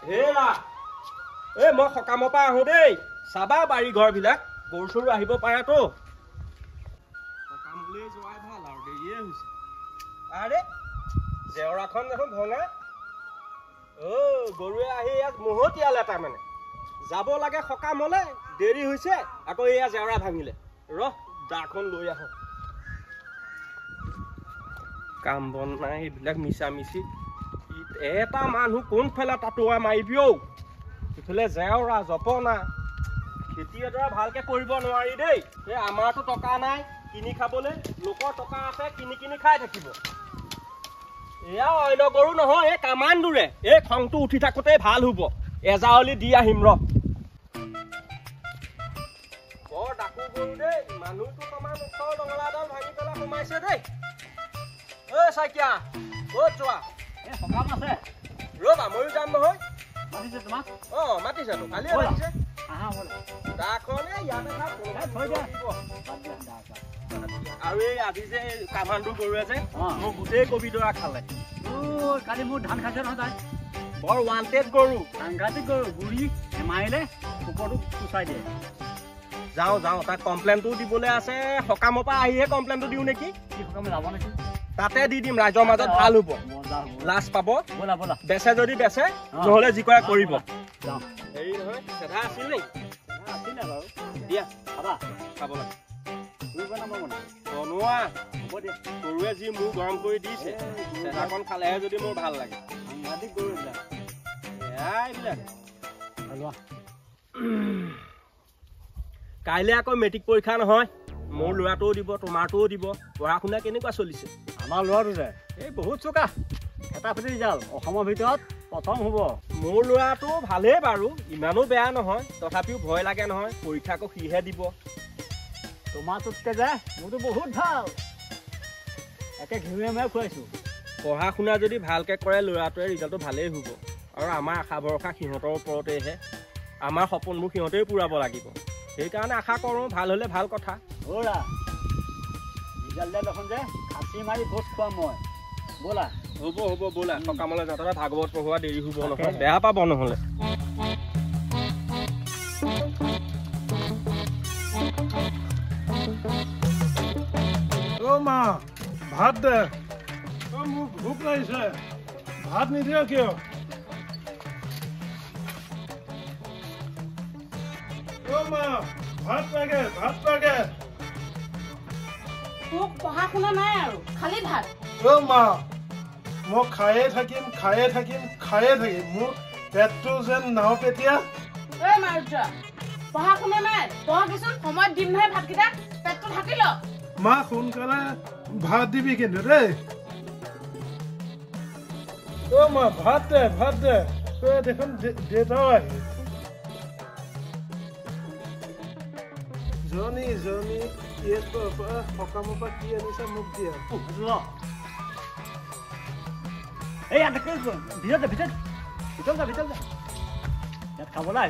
হেৰা এই মই সকামৰ পৰা আহোঁ দেই চাবা বাৰী ঘৰবিলাক গৰু চৰু আহিব পাৰেতো সকামলৈ যোৱাই ভাল আৰু দেৰিয়ে হৈছে আৰে জেওৰাখন দেখোন ভঙা গৰুৱে আহি ইয়াত মহতিয়ালে তাৰমানে যাব লাগে সকামলৈ দেৰি হৈছে আকৌ এয়া জেওৰা ভাঙিলে ৰহ দাখন লৈ আহোঁ কাম বন নাই এইবিলাক মিছা মিছি এটা মানুহ কোনফালে টাটুৱা মাৰিবি ঔ ইফালে জেওৰা জপনা খেতি এডৰা ভালকে কৰিব নোৱাৰি দেই এই আমাৰতো টকা নাই কিনি খাবলৈ লোকৰ টকা আছে কিনি কিনি খাই থাকিব এয়া অন্য গৰু নহয় এই কামাণ্ডোৰে এই খংটো উঠি থাকোঁতে ভাল হ'ব এজাৱলি দি আহিম ৰ বৰ ডাকু গৰু দেই মানুহটো তোমাৰ মুখৰ ডঙলাডাল ভাঙি পেলাই সোমাইছে দেই ঐ চাইকিয়া ক'ত যোৱা এই সকাম আছে ৰ'বা ময়ো যাম নহয় মাতিছে তোমাক মাতিছেতো কালিয়ে মাতিছে আহা ব'লা দাখনে ইয়াতে থৈ দিয়া আৰু এই আজি যে কামাণ্ডো গৰুৱে যে মোক গোটেই কবিডৰা খালে কালি মোৰ ধান খাইছে নহয় তাই বৰ ৱান্টেড গৰু সাংঘাতিক গৰু গুৰি মাৰিলে কুকুৰটো কুচাই দিয়ে যাওঁ তাক কমপ্লেইনটো দিবলৈ আছে সকামৰ পৰা আহিহে কমপ্লেইনটো দিওঁ নেকি কি সকামে যাব নেকি তাতে দি দিম ৰাইজৰ মাজত ভাল হ'ব লাজ পাব ব'লা ব'লা বেচে যদি বেচে নহ'লে যি কৰে কৰিব যাওঁ হেৰি নহয় চেধা আছিল নেকি আছিলে বাৰু দিয়া খাবা খাব লাগে তুমি বনাব বনা বনোৱা হ'ব দিয়া গৰুৱে যি মোৰ গৰম কৰি দিছে চেধাকণ খালেহে যদি মোৰ ভাল লাগে সাংঘাতিক গৰু এইবিলাক এইবিলাক লোৱা কাইলৈ আকৌ মেট্ৰিক পৰীক্ষা নহয় মোৰ ল'ৰাটোও দিব তোমাৰটোও দিব পঢ়া শুনা কেনেকুৱা চলিছে আমাৰ ল'ৰাটো যে এই বহুত চোকা ফেটাফেটি ৰিজাল্ট অসমৰ ভিতৰত প্ৰথম হ'ব মোৰ ল'ৰাটো ভালেই বাৰু ইমানো বেয়া নহয় তথাপিও ভয় লাগে নহয় পৰীক্ষা আকৌ সিহে দিব তোমাৰটোতকৈ যে মোৰতো বহুত ভাল একে ঘিউৱে মাৰে খুৱাইছোঁ পঢ়া শুনা যদি ভালকৈ কৰে ল'ৰাটোৱে ৰিজাল্টটো ভালেই হ'ব আৰু আমাৰ আশা ভৰসা সিহঁতৰ ওপৰতেহে আমাৰ সপোনবোৰ সিহঁতেই পূৰাব লাগিব সেইকাৰণে আশা কৰোঁ ভাল হ'লে ভাল কথা ব'লা ৰিজাল্ট দিয়া দেখোন যে খাচী মাৰি ভোজ খোৱাম মই ব'লা হ'ব ব'লা সকামলৈ যাওঁতে ভাগৱত পঢ়োৱা দেৰি হ'ব নহয় বেয়া পাব নহ'লে মা ভাত দে মোক ভোক লাগিছে ভাত নিদিয় কিয় মা ভাত লাগে মোক পঢ়া শুনা নাই আৰু খালি ভাত মা মই খায়ে থাকিম মোৰ পেটটো যেন নাও পেটীয়া ঐ মাৰুদ্ৰা পঢ়া শুনা নাই পঢ়া কিছু সময়ত দিম নহয় ভাতকেইটা পেটটো ঢাকি ল মা সোনকালে ভাত দিবি কিন্তু দেই মা ভাত দে দেখোন দেউতাও আহি জনী সকামৰ পৰা কি আনিছে মোক দিয়া এই ভিতৰত যা ইয়াত খাবলৈ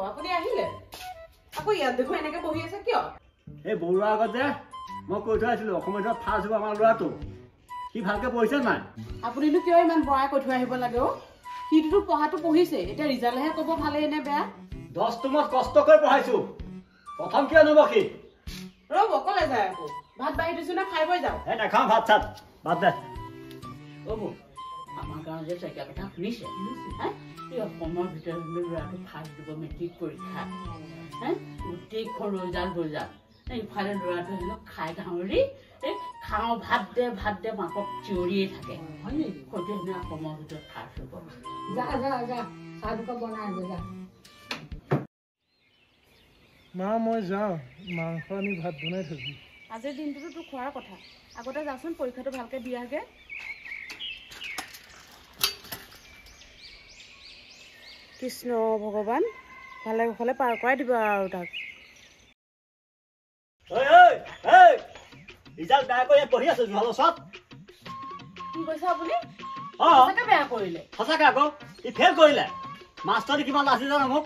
আপুনি আহিলে আকৌ ইয়াত দেখোন এনেকে বহি আছে কিয় এই বৰুৱাৰ আগত যে মই কৈ থৈ আছিলোঁ অসমৰ ভিতৰত ফাৰ্ষ্ট হ'ব আমাৰ ল'ৰাটো সি ভালকৈ পঢ়িছে নাই আপুনিনো কিয় ইমান বঢ়াই কৈ থৈ আহিব লাগে সিটোতো পঢ়াটো পঢ়িছে এতিয়া ৰিজাল্টহে ক'ব ভালেই নে বেয়া 10টো মই কষ্ট কৰি পঢ়াইছোঁ প্ৰথম কিয় আনিব সি ৰ'ব ক'লে যায় আকৌ ভাত বাঢ়ি দিছোঁ নে খাই বৈ যাওঁ এই নাখাওঁ ভাত চাত বাদ দে আমাৰ গাঁৱত যে চাইকেল কথা শুনিছে অসমৰ ভিতৰত ল'ৰাটো ফাৰ্ষ্ট দিব মেট্ৰিক পৰীক্ষা গোটেইখন ৰজাল ইফালে ল'ৰাটো হেনো খাই ঘাঁহৰি খাওঁ ভাত দে মাকক চিঞৰিয়ে থাকে হয় নেকি সৈতে হেনো অসমৰ ভিতৰত ফাৰ্ষ্ট হ'ব যা চাহটোকে বনাই যা মা মই যাওঁ মাংস আনি ভাত বনাই থবি আজিৰ দিনটোতো তোৰ খোৱাৰ কথা আগতে যাচোন পৰীক্ষাটো ভালকৈ দিয়াগে কৃষ্ণ ভগৱান ভালে কুশলে পাৰ কৰাই দিব আৰু তাক ৰিজাল্ট বেয়া কৰি পঢ়ি আছোঁ জুহালত কি কৈছে আপুনি সঁচাকৈ বেয়া কৰিলে সঁচাকৈ আকৌ ই ফেইল কৰিলে মাষ্টৰনি কিমান লাজিছে জানো মোক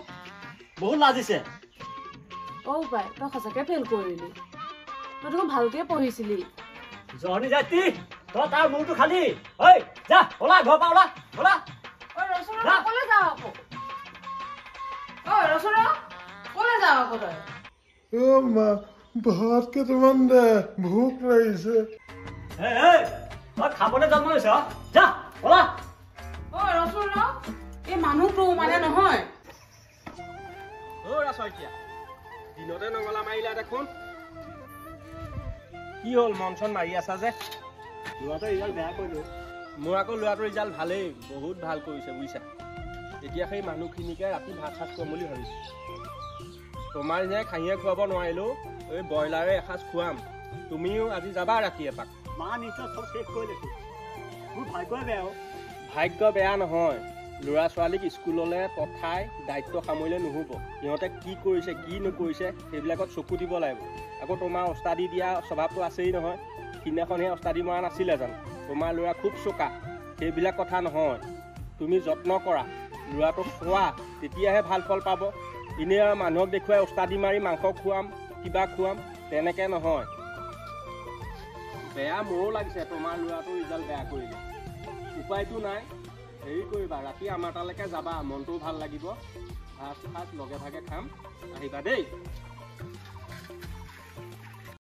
বহুত লাজিছে পাই তই সঁচাকৈ ফেইল কৰিলি তই দেখোন ভালকৈ পঢ়িছিলি জহনী জাতি তই তাৰ মূৰটো খালি ঐ যা ওলা ঘৰৰ পৰা ওলা ওলা ঐ ৰচনা ক'লে যাৱ আকৌ ঐ ৰচনা ক'লে যাৱ আকৌ তই অ' মা ভাত কেইটামান দে ভোক লাগিছে তই খাবলৈ জন্ম হৈছ যা ওলা ঐ ৰচনা এই মানুহটো মানে নহয় শইকীয়া দিনতে নঙলা মাৰিলা দেখোন কি হ'ল মন চন মাৰি আছা যে ল'ৰাটোৰ ৰিজাল্ট বেয়া কৰিলো মোৰ আকৌ ল'ৰাটোৰ ৰিজাল্ট ভালেই বহুত ভাল কৰিছে বুজিছা এতিয়া সেই মানুহখিনিকে ৰাতি ভাত সাজ খুৱাম বুলি ভাবিছোঁ তোমাৰ নিচিনাই খাহীয়ে খুৱাব নোৱাৰিলেও এই ব্ৰইলাৰে এসাঁজ খুৱাম তুমিও আজি যাবা ৰাতি এপাক মা নিশ্চয় চব শেষ কৰি লৈছো মোৰ ভাগ্যই বেয়া ভাগ্য বেয়া নহয় ল'ৰা ছোৱালীক স্কুললৈ পঠাই দায়িত্ব সামৰিলে নহ'ব সিহঁতে কি কৰিছে কি নকৰিছে সেইবিলাকত চকু দিব লাগিব আকৌ তোমাৰ ওস্তাদি দিয়া স্বভাৱটো আছেই নহয় সিদিনাখন সেই ওস্তাদি মৰা নাছিলে জানো তোমাৰ ল'ৰা খুব চোকা সেইবিলাক কথা নহয় তুমি যত্ন কৰা ল'ৰাটোক খোৱা তেতিয়াহে ভাল ফল পাব এনেই আৰু মানুহক দেখুৱাই ওস্তাদি মাৰি মাংস খুৱাম কিবা খুৱাম তেনেকৈ নহয় বেয়া মোৰো লাগিছে তোমাৰ ল'ৰাটোৰ ৰিজাল্ট বেয়া কৰিলে উপায়টো নাই হেৰি কৰিবা ৰাতি আমাৰ তালৈকে যাবা মনটোও ভাল লাগিব ভাত সাজ লগে ভাগে খাম আহিবা দেই